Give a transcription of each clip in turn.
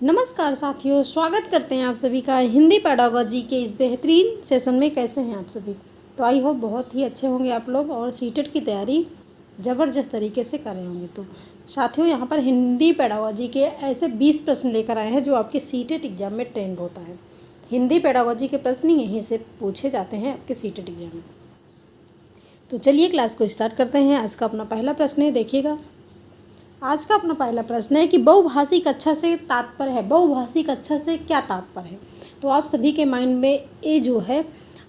नमस्कार साथियों, स्वागत करते हैं आप सभी का हिंदी पेडागोजी के इस बेहतरीन सेशन में। कैसे हैं आप सभी? तो आई होप बहुत ही अच्छे होंगे आप लोग और सीटेट की तैयारी ज़बरदस्त तरीके से कर रहे होंगे। तो साथियों, यहाँ पर हिंदी पेडागोजी के ऐसे 20 प्रश्न लेकर आए हैं जो आपके सीटेट एग्ज़ाम में ट्रेंड होता है। हिंदी पेडागोजी के प्रश्न यहीं से पूछे जाते हैं आपके सीटेट एग्ज़ाम में। तो चलिए क्लास को स्टार्ट करते हैं। आज का अपना पहला प्रश्न है, देखिएगा। आज का अपना पहला प्रश्न है कि बहुभाषी कक्षा से तात्पर्य है। बहुभाषी कक्षा से क्या तात्पर्य है? तो आप सभी के माइंड में ये जो है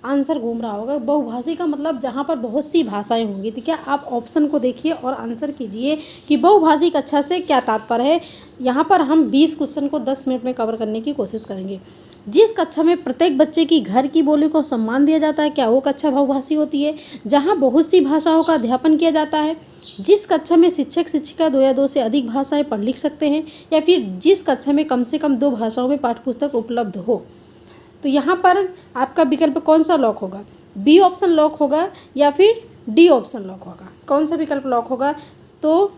आंसर घूम रहा होगा। बहुभाषी का मतलब जहाँ पर बहुत सी भाषाएं होंगी। तो क्या आप ऑप्शन को देखिए और आंसर कीजिए कि बहुभाषी कक्षा से क्या तात्पर्य है। यहाँ पर हम 20 क्वेश्चन को 10 मिनट में कवर करने की कोशिश करेंगे। जिस कक्षा में प्रत्येक बच्चे की घर की बोली को सम्मान दिया जाता है, क्या वो कक्षा बहुभाषी होती है? जहाँ बहुत सी भाषाओं का अध्यापन किया जाता है। जिस कक्षा में शिक्षक शिक्षिका 2 या 2 से अधिक भाषाएं पढ़ लिख सकते हैं, या फिर जिस कक्षा में कम से कम 2 भाषाओं में पाठ्यपुस्तक उपलब्ध हो। तो यहाँ पर आपका विकल्प कौन सा लॉक होगा? बी ऑप्शन लॉक होगा या फिर डी ऑप्शन लॉक होगा? कौन सा विकल्प लॉक होगा? तो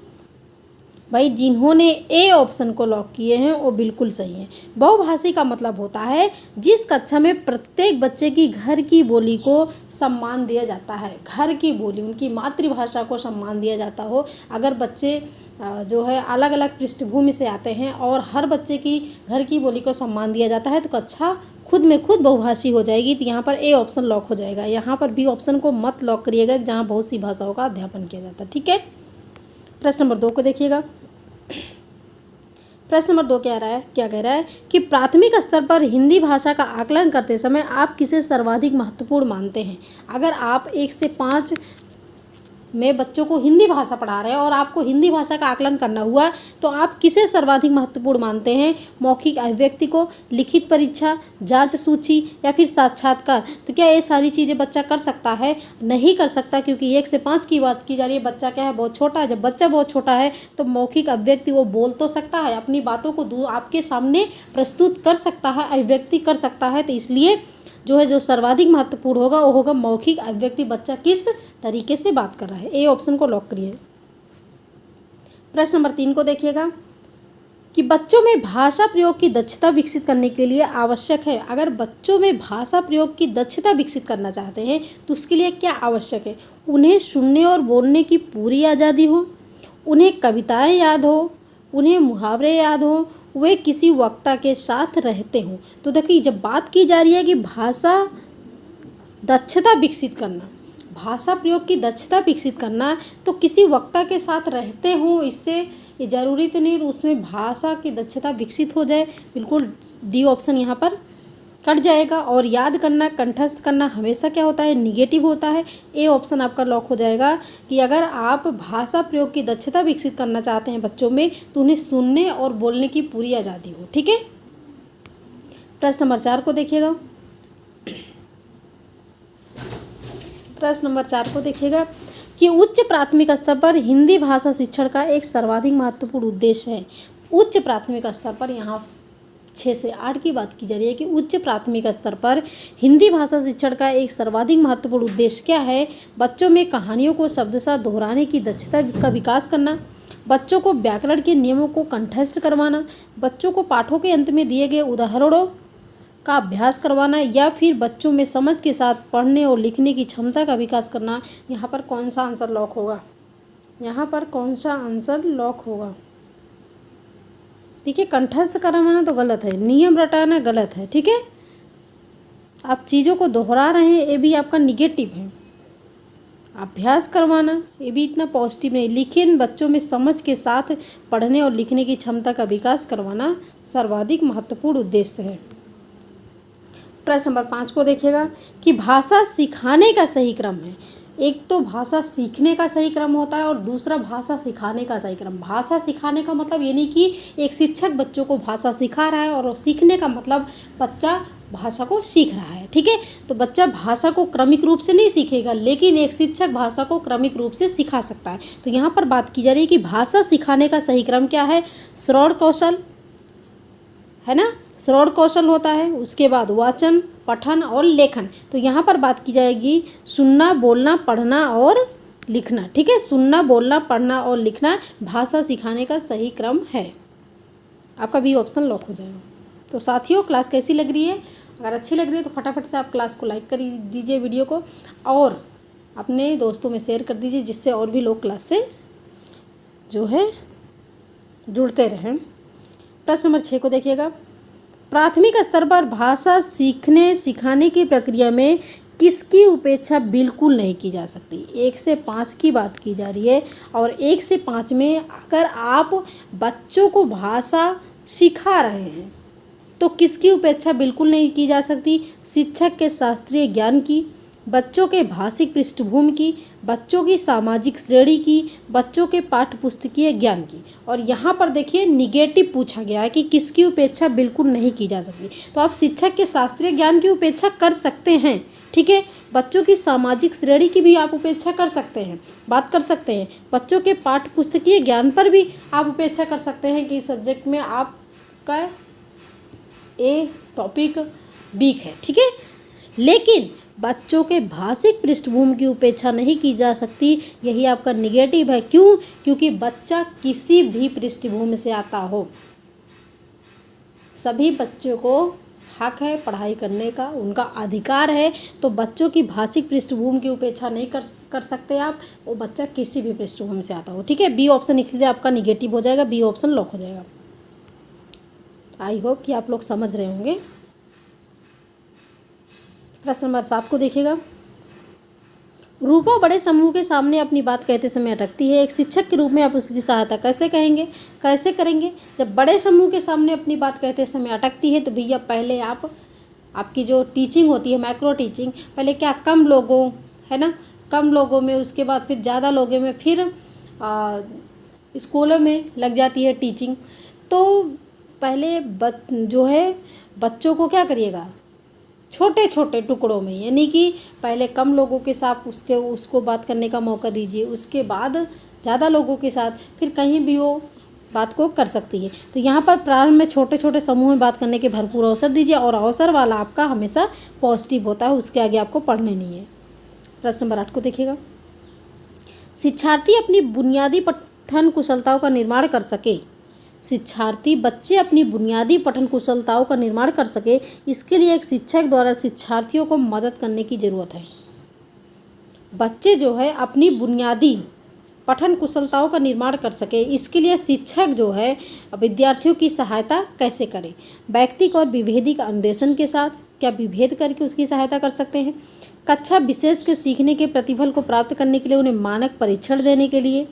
भाई जिन्होंने ए ऑप्शन को लॉक किए हैं वो बिल्कुल सही है। बहुभाषी का मतलब होता है जिस कक्षा में प्रत्येक बच्चे की घर की बोली को सम्मान दिया जाता है। घर की बोली, उनकी मातृभाषा को सम्मान दिया जाता हो। अगर बच्चे जो है अलग अलग पृष्ठभूमि से आते हैं और हर बच्चे की घर की बोली को सम्मान दिया जाता है तो कक्षा खुद में खुद बहुभाषी हो जाएगी। तो यहाँ पर ए ऑप्शन लॉक हो जाएगा। यहाँ पर बी ऑप्शन को मत लॉक करिएगा जहाँ बहुत सी भाषाओं का अध्यापन किया जाता है। ठीक है, प्रश्न नंबर 2 को देखिएगा। प्रश्न नंबर 2 क्या कह रहा है कि प्राथमिक स्तर पर हिंदी भाषा का आकलन करते समय आप किसे सर्वाधिक महत्वपूर्ण मानते हैं? अगर आप 1 से 5 में बच्चों को हिंदी भाषा पढ़ा रहे हैं और आपको हिंदी भाषा का आकलन करना हुआ तो आप किसे सर्वाधिक महत्वपूर्ण मानते हैं? मौखिक अभिव्यक्ति को, लिखित परीक्षा, जांच सूची या फिर साक्षात्कार? तो क्या ये सारी चीज़ें बच्चा कर सकता है? नहीं कर सकता, क्योंकि 1 से 5 की बात की जा रही है। बच्चा क्या है, बहुत छोटा है। जब बच्चा बहुत छोटा है तो मौखिक अभिव्यक्ति वो बोल तो सकता है, अपनी बातों को आपके सामने प्रस्तुत कर सकता है, अभिव्यक्ति कर सकता है। तो इसलिए जो सर्वाधिक महत्वपूर्ण होगा वो होगा मौखिक अभिव्यक्ति। बच्चा किस तरीके से बात कर रहा है, ए ऑप्शन को लॉक करिए। प्रश्न नंबर 3 को देखिएगा कि बच्चों में भाषा प्रयोग की दक्षता विकसित करने के लिए आवश्यक है। अगर बच्चों में भाषा प्रयोग की दक्षता विकसित करना चाहते हैं तो उसके लिए क्या आवश्यक है? उन्हें सुनने और बोलने की पूरी आज़ादी हो, उन्हें कविताएं याद हो, उन्हें मुहावरे याद हो, वे किसी वक्ता के साथ रहते हों। तो देखिए, जब बात की जा रही है कि भाषा दक्षता विकसित करना, भाषा प्रयोग की दक्षता विकसित करना, तो किसी वक्ता के साथ रहते हों, इससे ये ज़रूरी तो नहीं उसमें भाषा की दक्षता विकसित हो जाए। बिल्कुल डी ऑप्शन यहाँ पर कट जाएगा। और याद करना, कंठस्थ करना हमेशा क्या होता है, निगेटिव होता है। ए ऑप्शन आपका लॉक हो जाएगा कि अगर आप भाषा प्रयोग की दक्षता विकसित करना चाहते हैं बच्चों में तो उन्हें सुनने और बोलने की पूरी आज़ादी हो। ठीक है, प्रश्न नंबर 4 को देखिएगा। प्रश्न नंबर 4 को देखिएगा कि उच्च प्राथमिक स्तर पर हिंदी भाषा शिक्षण का एक सर्वाधिक महत्वपूर्ण उद्देश्य है। उच्च प्राथमिक स्तर पर, यहाँ 6 से 8 की बात की जा रही है कि उच्च प्राथमिक स्तर पर हिंदी भाषा शिक्षण का एक सर्वाधिक महत्वपूर्ण उद्देश्य क्या है? बच्चों में कहानियों को शब्दशः दोहराने की दक्षता का विकास करना, बच्चों को व्याकरण के नियमों को कंठस्थ करवाना, बच्चों को पाठों के अंत में दिए गए उदाहरणों का अभ्यास करवाना, या फिर बच्चों में समझ के साथ पढ़ने और लिखने की क्षमता का विकास करना। यहाँ पर कौन सा आंसर लॉक होगा? यहाँ पर कौन सा आंसर लॉक होगा? ठीक है, कंठस्थ करवाना तो गलत है, नियम रटाना गलत है। ठीक है, आप चीज़ों को दोहरा रहे हैं, ये भी आपका निगेटिव है। अभ्यास करवाना ये भी इतना पॉजिटिव नहीं, लेकिन बच्चों में समझ के साथ पढ़ने और लिखने की क्षमता का विकास करवाना सर्वाधिक महत्वपूर्ण उद्देश्य है। प्रश्न नंबर 5 को देखिएगा कि भाषा सिखाने का सही क्रम है। एक तो भाषा सीखने का सही क्रम होता है और दूसरा भाषा सिखाने का सही क्रम। भाषा सिखाने का मतलब ये नहीं कि एक शिक्षक बच्चों को भाषा सिखा रहा है, और सीखने का मतलब बच्चा भाषा को सीख रहा है। ठीक है, तो बच्चा भाषा को क्रमिक रूप से नहीं सीखेगा, लेकिन एक शिक्षक भाषा को क्रमिक रूप से सिखा सकता है। तो यहाँ पर बात की जा रही है कि भाषा सिखाने का सही क्रम क्या है? श्रवण कौशल है ना, श्रवण कौशल होता है, उसके बाद वाचन, पठन और लेखन। तो यहाँ पर बात की जाएगी सुनना, बोलना, पढ़ना और लिखना। ठीक है, सुनना, बोलना, पढ़ना और लिखना भाषा सिखाने का सही क्रम है। आपका बी ऑप्शन लॉक हो जाएगा। तो साथियों, क्लास कैसी लग रही है? अगर अच्छी लग रही है तो फटाफट से आप क्लास को लाइक कर दीजिए वीडियो को, और अपने दोस्तों में शेयर कर दीजिए, जिससे और भी लोग क्लास से जो है जुड़ते रहें। प्रश्न नंबर 6 को देखिएगा। प्राथमिक स्तर पर भाषा सीखने सिखाने की प्रक्रिया में किसकी उपेक्षा बिल्कुल नहीं की जा सकती? 1 से 5 की बात की जा रही है, और 1 से 5 में अगर आप बच्चों को भाषा सिखा रहे हैं तो किसकी उपेक्षा बिल्कुल नहीं की जा सकती? शिक्षक के शास्त्रीय ज्ञान की, बच्चों के भाषिक पृष्ठभूमि की, बच्चों की सामाजिक श्रेणी की, बच्चों के पाठ्य पुस्तकीय ज्ञान की। और यहाँ पर देखिए निगेटिव पूछा गया है कि किसकी उपेक्षा बिल्कुल नहीं की जा सकती। तो आप शिक्षक के शास्त्रीय ज्ञान की उपेक्षा कर सकते हैं, ठीक है। बच्चों की सामाजिक श्रेणी की भी आप उपेक्षा कर सकते हैं, बात कर सकते हैं। बच्चों के पाठ्य पुस्तकीय ज्ञान पर भी आप उपेक्षा कर सकते हैं कि इस सब्जेक्ट में आपका ए टॉपिक वीक है, ठीक है। लेकिन बच्चों के भाषिक पृष्ठभूमि की उपेक्षा नहीं की जा सकती, यही आपका निगेटिव है। क्यों? क्योंकि बच्चा किसी भी पृष्ठभूमि से आता हो, सभी बच्चों को हक है पढ़ाई करने का, उनका अधिकार है। तो बच्चों की भाषिक पृष्ठभूमि की उपेक्षा नहीं कर सकते आप, वो बच्चा किसी भी पृष्ठभूमि से आता हो, ठीक है। बी ऑप्शन इसलिए आपका निगेटिव हो जाएगा, बी ऑप्शन लॉक हो जाएगा। आई होप कि आप लोग समझ रहे होंगे। प्रश्न नंबर 7 को देखिएगा। रूपा बड़े समूह के सामने अपनी बात कहते समय अटकती है, एक शिक्षक के रूप में आप उसकी सहायता कैसे करेंगे? जब बड़े समूह के सामने अपनी बात कहते समय अटकती है तो भैया पहले आपकी जो टीचिंग होती है, माइक्रो टीचिंग, पहले क्या कम लोगों, है ना, कम लोगों में, उसके बाद फिर ज़्यादा लोगों में, फिर स्कूलों में लग जाती है टीचिंग। तो पहले जो है बच्चों को क्या करिएगा, छोटे छोटे टुकड़ों में, यानी कि पहले कम लोगों के साथ उसको बात करने का मौका दीजिए, उसके बाद ज़्यादा लोगों के साथ, फिर कहीं भी वो बात को कर सकती है। तो यहाँ पर प्रारंभ में छोटे छोटे समूह में बात करने के भरपूर अवसर दीजिए, और अवसर वाला आपका हमेशा पॉजिटिव होता है, उसके आगे आपको पढ़ने नहीं है। प्रश्न नंबर 8 को देखिएगा। शिक्षार्थी अपनी बुनियादी पठन कुशलताओं का निर्माण कर सके, बच्चे अपनी बुनियादी पठन कुशलताओं का निर्माण कर सके, इसके लिए एक शिक्षक द्वारा शिक्षार्थियों को मदद करने की ज़रूरत है। बच्चे जो है अपनी बुनियादी पठन कुशलताओं का निर्माण कर सके, इसके लिए शिक्षक जो है विद्यार्थियों की सहायता कैसे करे? व्यक्तिक और विभेदी का अन्वेषण के साथ, क्या विभेद करके उसकी सहायता कर सकते हैं? कक्षा विशेष के सीखने के प्रतिफल को प्राप्त करने के लिए उन्हें मानक परीक्षण देने के लिए,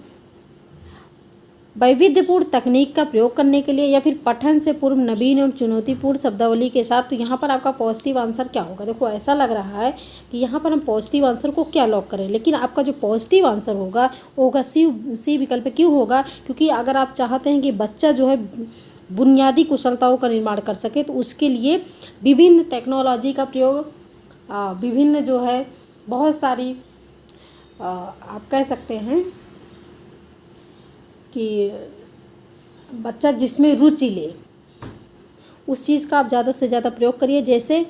वैविध्यपूर्ण तकनीक का प्रयोग करने के लिए, या फिर पठन से पूर्व नवीन एवं चुनौतीपूर्ण शब्दावली के साथ। तो यहाँ पर आपका पॉजिटिव आंसर क्या होगा? देखो ऐसा लग रहा है कि यहाँ पर हम पॉजिटिव आंसर को क्या लॉक करें, लेकिन आपका जो पॉजिटिव आंसर होगा वो होगा सी विकल्प। क्यों होगा? क्योंकि अगर आप चाहते हैं कि बच्चा जो है बुनियादी कुशलताओं का निर्माण कर सके, तो उसके लिए विभिन्न टेक्नोलॉजी का प्रयोग, विभिन्न जो है बहुत सारी आप कह सकते हैं कि बच्चा जिसमें रुचि ले उस चीज़ का आप ज़्यादा से ज़्यादा प्रयोग करिए। जैसे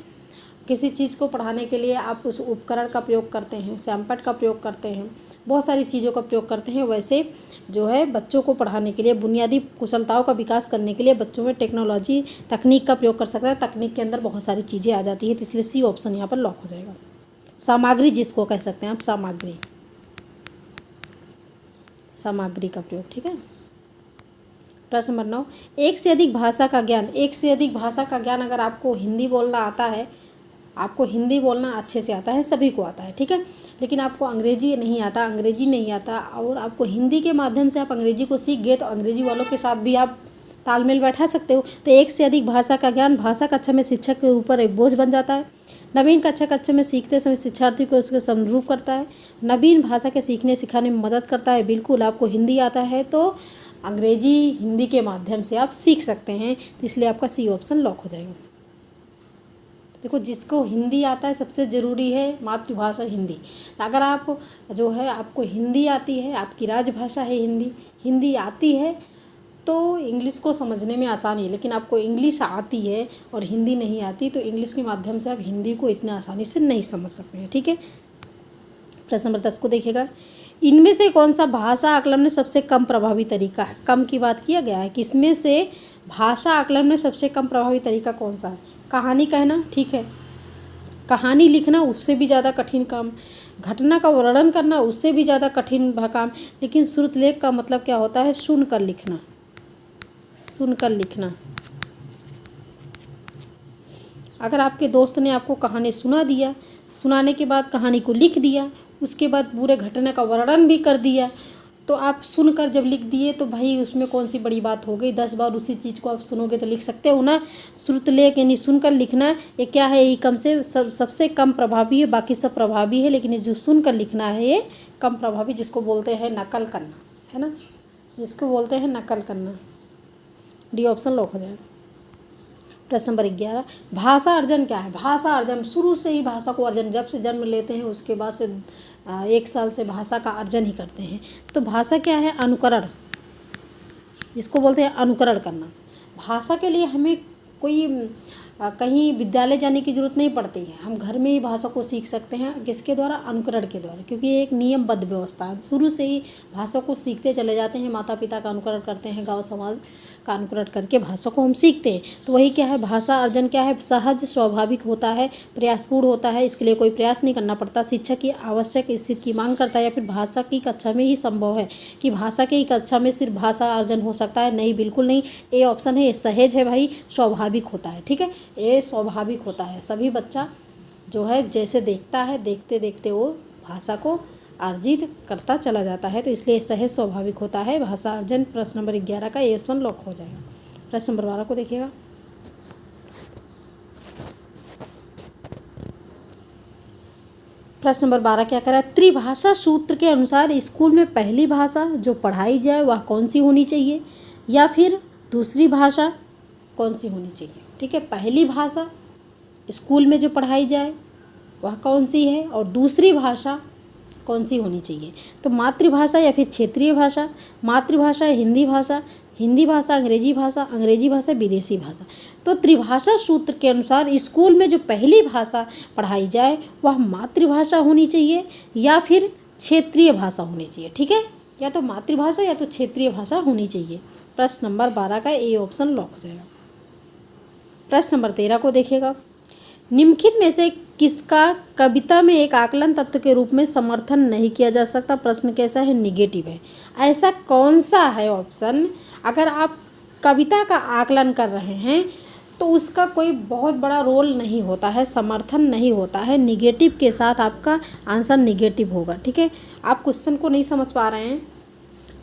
किसी चीज़ को पढ़ाने के लिए आप उस उपकरण का प्रयोग करते हैं, सैंपट का प्रयोग करते हैं, बहुत सारी चीज़ों का प्रयोग करते हैं, वैसे जो है बच्चों को पढ़ाने के लिए, बुनियादी कुशलताओं का विकास करने के लिए बच्चों में टेक्नोलॉजी तकनीक का प्रयोग कर सकता है। तकनीक के अंदर बहुत सारी चीज़ें आ जाती है, तो इसलिए सी ऑप्शन यहाँ पर लॉक हो जाएगा। सामग्री जिसको कह सकते हैं आप, सामग्री का प्रयोग, ठीक है। प्रश्न नंबर 9, एक से अधिक भाषा का ज्ञान अगर आपको हिंदी बोलना आता है, आपको हिंदी बोलना अच्छे से आता है, सभी को आता है, ठीक है, लेकिन आपको अंग्रेजी नहीं आता और आपको हिंदी के माध्यम से आप अंग्रेजी को सीख गए, तो अंग्रेजी वालों के साथ भी आप तालमेल बैठा सकते हो। तो एक से अधिक भाषा का ज्ञान भाषा कक्षा में शिक्षक के ऊपर एक बोझ बन जाता है। नवीन कक्षा में सीखते समय शिक्षार्थी को उसके समरूप करता है। नवीन भाषा के सीखने सिखाने में मदद करता है। बिल्कुल आपको हिंदी आता है तो अंग्रेजी हिंदी के माध्यम से आप सीख सकते हैं, तो इसलिए आपका सी ऑप्शन लॉक हो जाएगा। देखो, जिसको हिंदी आता है सबसे ज़रूरी है मातृभाषा हिंदी। अगर आप जो है आपको हिंदी आती है, आपकी राजभाषा है हिंदी आती है, तो इंग्लिश को समझने में आसानी है। लेकिन आपको इंग्लिश आती है और हिंदी नहीं आती, तो इंग्लिश के माध्यम से आप हिंदी को इतना आसानी से नहीं समझ सकते हैं, ठीक है। प्रश्न नंबर 10 को देखिएगा। इनमें से कौन सा भाषा आकलन में सबसे कम प्रभावी तरीका है? कम की बात किया गया है कि इसमें से भाषा आकलन में सबसे कम प्रभावी तरीका कौन सा है? कहानी कहना, ठीक है। कहानी लिखना उससे भी ज़्यादा कठिन काम, घटना का वर्णन करना उससे भी ज़्यादा कठिन काम। लेकिन श्रुतलेख का मतलब क्या होता है? सुनकर लिखना, सुनकर लिखना। अगर आपके दोस्त ने आपको कहानी सुना दिया, सुनाने के बाद कहानी को लिख दिया, उसके बाद पूरे घटना का वर्णन भी कर दिया, तो आप सुनकर जब लिख दिए तो भाई उसमें कौन सी बड़ी बात हो गई। 10 बार उसी चीज़ को आप सुनोगे तो लिख सकते हो ना। श्रुतलेख यानी सुनकर लिखना ये क्या है? ये कम से सबसे कम प्रभावी है, बाकी सब प्रभावी है, लेकिन ये जो सुनकर लिखना है ये कम प्रभावी, जिसको बोलते हैं नकल करना, है ना, जिसको बोलते हैं नकल करना। डी ऑप्शन लॉक हो जाएगा। प्रश्न नंबर 11, भाषा अर्जन क्या है? भाषा अर्जन शुरू से ही भाषा को अर्जन, जब से जन्म लेते हैं उसके बाद से 1 साल से भाषा का अर्जन ही करते हैं। तो भाषा क्या है? अनुकरण, इसको बोलते हैं अनुकरण करना। भाषा के लिए हमें कोई कहीं विद्यालय जाने की ज़रूरत नहीं पड़ती है, हम घर में ही भाषा को सीख सकते हैं। किसके द्वारा? अनुकरण के द्वारा, क्योंकि ये एक नियमबद्ध व्यवस्था है। शुरू से ही भाषा को सीखते चले जाते हैं, माता पिता का अनुकरण करते हैं, गांव समाज का अनुकरण करके भाषा को हम सीखते हैं। तो वही क्या है? भाषा अर्जन क्या है? सहज, स्वाभाविक होता है, प्रयासपूर्ण होता है, इसके लिए कोई प्रयास नहीं करना पड़ता। शिक्षा की आवश्यक स्थिति की मांग करता है, या फिर भाषा की कक्षा में ही संभव है कि भाषा की कक्षा में सिर्फ भाषा अर्जन हो सकता है? नहीं, बिल्कुल नहीं। ए ऑप्शन है, सहज है भाई, स्वाभाविक होता है, ठीक है। ये स्वाभाविक होता है, सभी बच्चा जो है जैसे देखता है, देखते देखते वो भाषा को अर्जित करता चला जाता है, तो इसलिए सहज स्वाभाविक होता है भाषा अर्जन। प्रश्न नंबर 11 का ए ऑप्शन लॉक हो जाएगा। प्रश्न नंबर 12 को देखिएगा। प्रश्न नंबर 12 क्या कह रहा है? त्रिभाषा सूत्र के अनुसार स्कूल में पहली भाषा जो पढ़ाई जाए वह कौन सी होनी चाहिए, या फिर दूसरी भाषा कौन सी होनी चाहिए? ठीक है, पहली भाषा स्कूल में जो पढ़ाई जाए वह कौन सी है, और दूसरी भाषा कौन सी होनी चाहिए? तो मातृभाषा या फिर क्षेत्रीय भाषा, मातृभाषा हिंदी भाषा, हिंदी भाषा अंग्रेजी भाषा, अंग्रेजी भाषा विदेशी भाषा। तो त्रिभाषा सूत्र के अनुसार स्कूल में जो पहली भाषा पढ़ाई जाए वह मातृभाषा होनी चाहिए या फिर क्षेत्रीय भाषा होनी चाहिए, ठीक है, या तो मातृभाषा या तो क्षेत्रीय भाषा होनी चाहिए। प्रश्न नंबर 12 का ए ऑप्शन लॉक हो जाएगा। प्रश्न नंबर 13 को देखिएगा। निम्नलिखित में से किसका कविता में एक आकलन तत्व के रूप में समर्थन नहीं किया जा सकता? प्रश्न कैसा है? निगेटिव है। ऐसा कौन सा है ऑप्शन? अगर आप कविता का आकलन कर रहे हैं तो उसका कोई बहुत बड़ा रोल नहीं होता है, समर्थन नहीं होता है, निगेटिव के साथ आपका आंसर निगेटिव होगा, ठीक है। आप क्वेश्चन को नहीं समझ पा रहे हैं।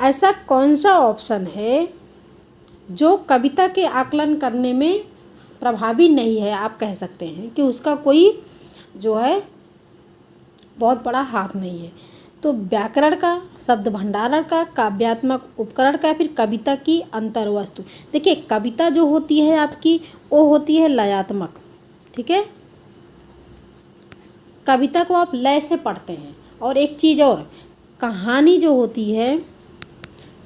ऐसा कौन सा ऑप्शन है जो कविता के आकलन करने में प्रभावी नहीं है? आप कह सकते हैं कि उसका कोई जो है बहुत बड़ा हाथ नहीं है। तो व्याकरण का, शब्द भंडारण का, काव्यात्मक उपकरण का, फिर कविता की अंतर्वस्तु। देखिए, कविता जो होती है आपकी वो होती है लयात्मक, ठीक है, कविता को आप लय से पढ़ते हैं। और एक चीज़ और, कहानी जो होती है,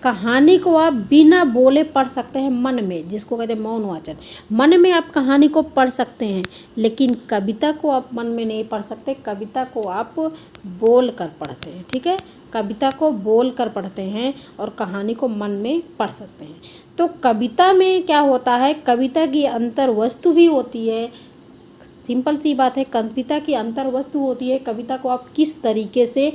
कहानी को आप बिना बोले पढ़ सकते हैं मन में, जिसको कहते हैं मौन वाचन। मन में आप कहानी को पढ़ सकते हैं, लेकिन कविता को आप मन में नहीं पढ़ सकते, कविता को आप बोल कर पढ़ते हैं, ठीक है। कविता को बोल कर पढ़ते हैं और कहानी को मन में पढ़ सकते हैं। तो कविता में क्या होता है? कविता की अंतर वस्तु भी होती है, सिंपल सी बात है, कविता की अंतर वस्तु होती है, कविता को आप किस तरीके से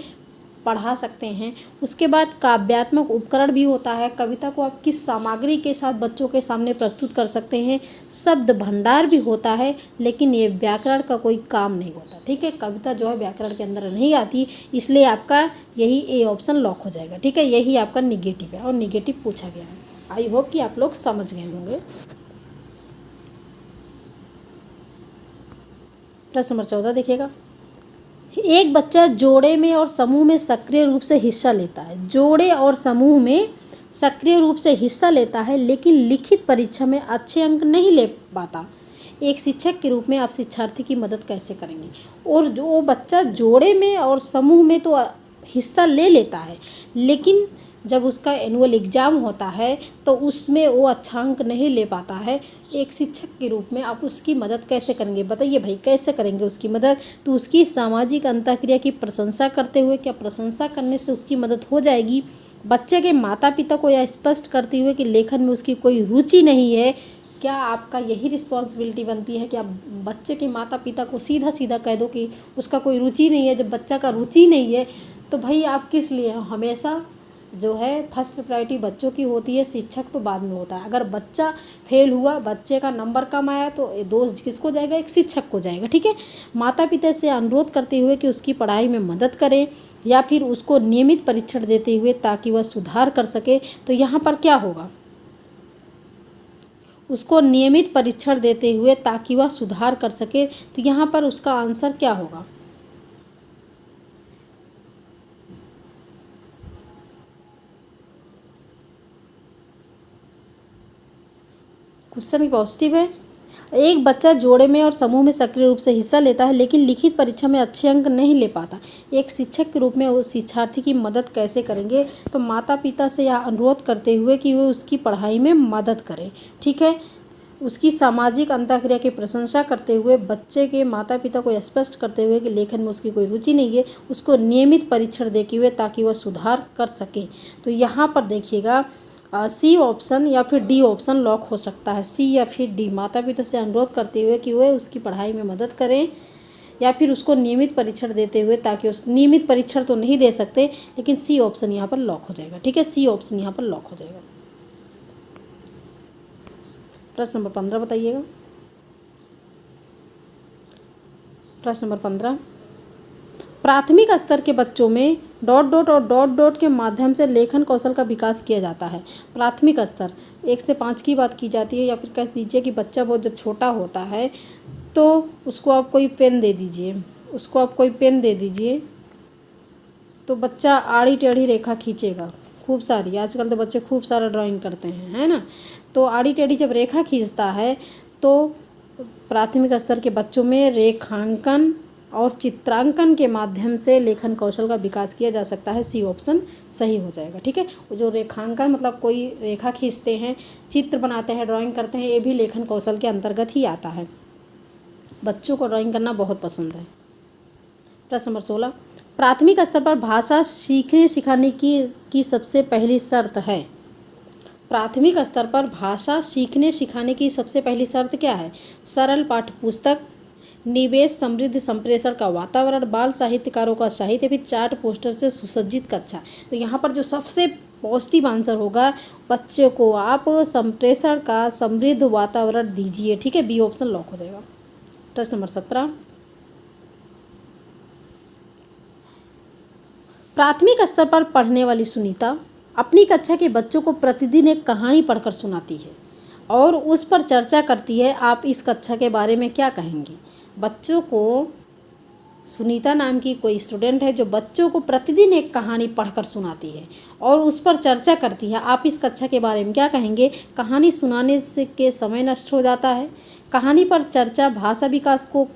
पढ़ा सकते हैं। उसके बाद काव्यात्मक उपकरण भी होता है, कविता को आप किस सामग्री के साथ बच्चों के सामने प्रस्तुत कर सकते हैं। शब्द भंडार भी होता है, लेकिन ये व्याकरण का कोई काम नहीं होता, ठीक है। कविता जो है व्याकरण के अंदर नहीं आती, इसलिए आपका यही ए ऑप्शन लॉक हो जाएगा, ठीक है। यही आपका निगेटिव है और निगेटिव पूछा गया है। आई होप कि आप लोग समझ गए होंगे। प्रश्न नंबर 14 देखिएगा। एक बच्चा जोड़े में और समूह में सक्रिय रूप से हिस्सा लेता है, जोड़े और समूह में सक्रिय रूप से हिस्सा लेता है, लेकिन लिखित परीक्षा में अच्छे अंक नहीं ले पाता। एक शिक्षक के रूप में आप शिक्षार्थी की मदद कैसे करेंगे? और जो वो बच्चा जोड़े में और समूह में तो हिस्सा ले लेता है, लेकिन जब उसका एनुअल एग्ज़ाम होता है तो उसमें वो अच्छा अंक नहीं ले पाता है। एक शिक्षक के रूप में आप उसकी मदद कैसे करेंगे? बताइए भाई, कैसे करेंगे उसकी मदद? तो उसकी सामाजिक अंतःक्रिया की प्रशंसा करते हुए, क्या प्रशंसा करने से उसकी मदद हो जाएगी? बच्चे के माता पिता को यह स्पष्ट करते हुए कि लेखन में उसकी कोई रुचि नहीं है। क्या आपका यही रिस्पॉन्सिबिलिटी बनती है कि आप बच्चे के माता पिता को सीधा सीधा कह दो कि उसका कोई रुचि नहीं है। जब बच्चा का रुचि नहीं है तो भाई आप किस लिए हमेशा जो है फर्स्ट प्रायोरिटी बच्चों की होती है, शिक्षक तो बाद में होता है। अगर बच्चा फेल हुआ, बच्चे का नंबर कम आया तो दोष किसको जाएगा? एक शिक्षक को जाएगा। ठीक है, माता पिता से अनुरोध करते हुए कि उसकी पढ़ाई में मदद करें या फिर उसको नियमित परीक्षण देते हुए ताकि वह सुधार कर सके। तो यहाँ पर क्या होगा? उसको नियमित परीक्षण देते हुए ताकि वह सुधार कर सके। तो यहाँ पर उसका आंसर क्या होगा? क्वेश्चन पॉजिटिव है। एक बच्चा जोड़े में और समूह में सक्रिय रूप से हिस्सा लेता है लेकिन लिखित परीक्षा में अच्छे अंक नहीं ले पाता। एक शिक्षक के रूप में उस शिक्षार्थी की मदद कैसे करेंगे? तो माता पिता से यह अनुरोध करते हुए कि वे उसकी पढ़ाई में मदद करें। ठीक है, उसकी सामाजिक अंतःक्रिया की प्रशंसा करते हुए बच्चे के माता पिता को स्पष्ट करते हुए कि लेखन में उसकी कोई रुचि नहीं है, उसको नियमित परीक्षण देते हुए ताकि वह सुधार कर सके। तो यहाँ पर देखिएगा सी ऑप्शन या फिर डी ऑप्शन लॉक हो सकता है। सी या फिर डी, माता पिता से अनुरोध करते हुए कि वे उसकी पढ़ाई में मदद करें या फिर उसको नियमित परीक्षण देते हुए ताकि उस नियमित परीक्षण तो नहीं दे सकते, लेकिन सी ऑप्शन यहाँ पर लॉक हो जाएगा। ठीक है, सी ऑप्शन यहाँ पर लॉक हो जाएगा। प्रश्न नंबर 15 बताइएगा। प्रश्न नंबर 15, प्राथमिक स्तर के बच्चों में डॉट डॉट और डॉट डॉट के माध्यम से लेखन कौशल का विकास किया जाता है। प्राथमिक स्तर 1 से 5 की बात की जाती है, या फिर कह दीजिए कि बच्चा बहुत जब छोटा होता है तो उसको आप कोई पेन दे दीजिए, तो बच्चा आड़ी टेढ़ी रेखा खींचेगा खूब सारी। आजकल तो बच्चे खूब सारा ड्राइंग करते हैं, है ना। तो आड़ी टेढ़ी जब रेखा खींचता है तो प्राथमिक स्तर के बच्चों में रेखांकन और चित्रांकन के माध्यम से लेखन कौशल का विकास किया जा सकता है। सी ऑप्शन सही हो जाएगा। ठीक है, जो रेखांकन मतलब कोई रेखा खींचते हैं, चित्र बनाते हैं, ड्राइंग करते हैं, ये भी लेखन कौशल के अंतर्गत ही आता है। बच्चों को ड्राइंग करना बहुत पसंद है। प्रश्न नंबर 16, प्राथमिक स्तर पर भाषा सीखने सिखाने की सबसे पहली शर्त है। प्राथमिक स्तर पर भाषा सीखने सिखाने की सबसे पहली शर्त क्या है? सरल पाठ्य पुस्तक, निवेश समृद्ध संप्रेषण का वातावरण, बाल साहित्यकारों का साहित्य, फिर चार्ट पोस्टर से सुसज्जित कक्षा। तो यहाँ पर जो सबसे पॉजिटिव आंसर होगा, बच्चे को आप संप्रेषण का समृद्ध वातावरण दीजिए। ठीक है, बी ऑप्शन लॉक हो जाएगा। प्रश्न नंबर 17, प्राथमिक स्तर पर पढ़ने वाली सुनीता अपनी कक्षा के बच्चों को प्रतिदिन एक कहानी पढ़कर सुनाती है और उस पर चर्चा करती है। आप इस कक्षा के बारे में क्या कहेंगी? बच्चों को, सुनीता नाम की कोई स्टूडेंट है जो बच्चों को प्रतिदिन एक कहानी पढ़कर सुनाती है और उस पर चर्चा करती है। आप इस कक्षा के बारे में क्या कहेंगे? कहानी सुनाने से के समय नष्ट हो जाता है। कहानी पर चर्चा भाषा विकास को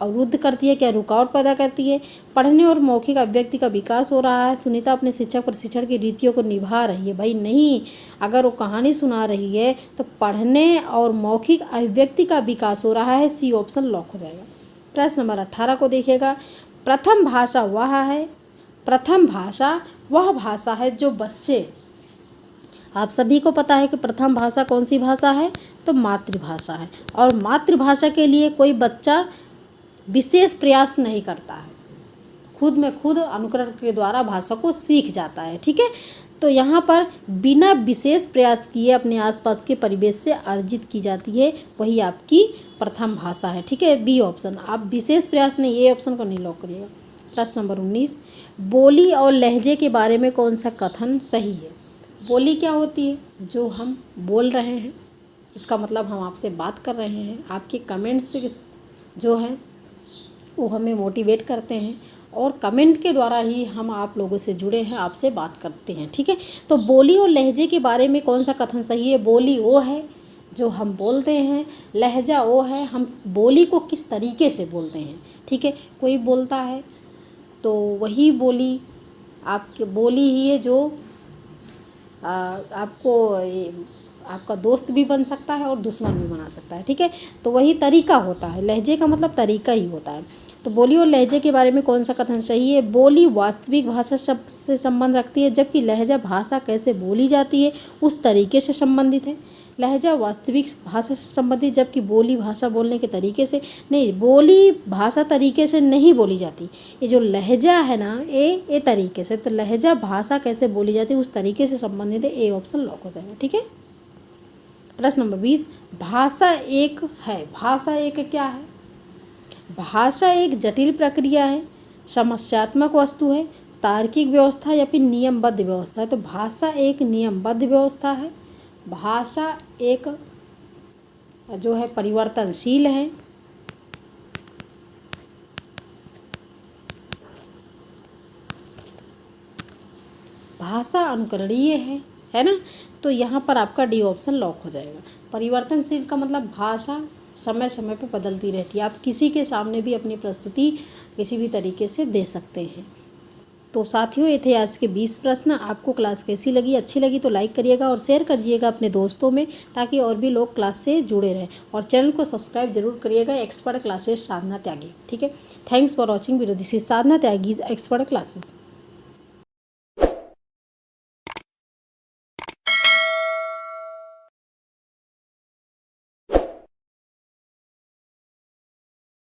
अवरुद्ध करती है, क्या रुकावट पैदा करती है? पढ़ने और मौखिक अभिव्यक्ति का विकास हो रहा है। सुनीता अपने शिक्षक प्रशिक्षण की रीतियों को निभा रही है। भाई नहीं, अगर वो कहानी सुना रही है तो पढ़ने और मौखिक अभिव्यक्ति का विकास हो रहा है। सी ऑप्शन लॉक हो जाएगा। प्रश्न नंबर 18 को देखिएगा। प्रथम भाषा वह भाषा है जो बच्चे, आप सभी को पता है कि प्रथम भाषा कौन सी भाषा है? तो मातृभाषा है। और मातृभाषा के लिए कोई बच्चा विशेष प्रयास नहीं करता है, खुद में खुद अनुकरण के द्वारा भाषा को सीख जाता है। ठीक है, तो यहाँ पर बिना विशेष प्रयास किए अपने आसपास के परिवेश से अर्जित की जाती है, वही आपकी प्रथम भाषा है। ठीक है, बी ऑप्शन। आप विशेष प्रयास नहीं, ए ऑप्शन को नहीं लॉक करिएगा। प्रश्न नंबर 19, बोली और लहजे के बारे में कौन सा कथन सही है? बोली क्या होती है? जो हम बोल रहे हैं, इसका मतलब हम आपसे बात कर रहे हैं। आपके कमेंट्स जो हैं वो हमें मोटिवेट करते हैं और कमेंट के द्वारा ही हम आप लोगों से जुड़े हैं, आपसे बात करते हैं। ठीक है, तो बोली और लहजे के बारे में कौन सा कथन सही है? बोली वो है जो हम बोलते हैं, लहजा वो है हम बोली को किस तरीके से बोलते हैं। ठीक है, कोई बोलता है तो वही बोली आपकी बोली ही है जो आपको आपका दोस्त भी बन सकता है और दुश्मन भी बना सकता है। ठीक है, तो वही तरीका होता है। लहजे का मतलब तरीका ही होता है। तो बोली और लहजे के बारे में कौन सा कथन सही है? बोली वास्तविक भाषा शब्द से संबंध रखती है, जबकि लहजा भाषा कैसे बोली जाती है उस तरीके से संबंधित है। लहजा वास्तविक भाषा से संबंधित, जबकि बोली भाषा बोलने के तरीके से नहीं। बोली भाषा तरीके से नहीं बोली जाती, ये जो लहजा है ना ये तरीके से, तो लहजा भाषा कैसे बोली जाती है उस तरीके से संबंधित है। ए ऑप्शन लॉक हो जाएगा। ठीक है। प्रश्न नंबर 20, भाषा एक है। भाषा एक क्या है? भाषा एक जटिल प्रक्रिया है, समस्यात्मक वस्तु है, तार्किक व्यवस्था या फिर नियमबद्ध व्यवस्था है। तो भाषा एक नियमबद्ध व्यवस्था है। भाषा एक जो है परिवर्तनशील है। भाषा अनुकरणीय है ना। तो यहाँ पर आपका डी ऑप्शन लॉक हो जाएगा। परिवर्तनशील का मतलब भाषा समय समय पर बदलती रहती है। आप किसी के सामने भी अपनी प्रस्तुति किसी भी तरीके से दे सकते हैं। तो साथियों, ये थे आज के 20 प्रश्न। आपको क्लास कैसी लगी? अच्छी लगी तो लाइक करिएगा और शेयर करिएगा अपने दोस्तों में, ताकि और भी लोग क्लास से जुड़े रहें। और चैनल को सब्सक्राइब जरूर करिएगा, एक्सपर्ट क्लासेस साधना त्यागी। ठीक है। Thanks for watching video. This is Sadhana Tyagi expert classes.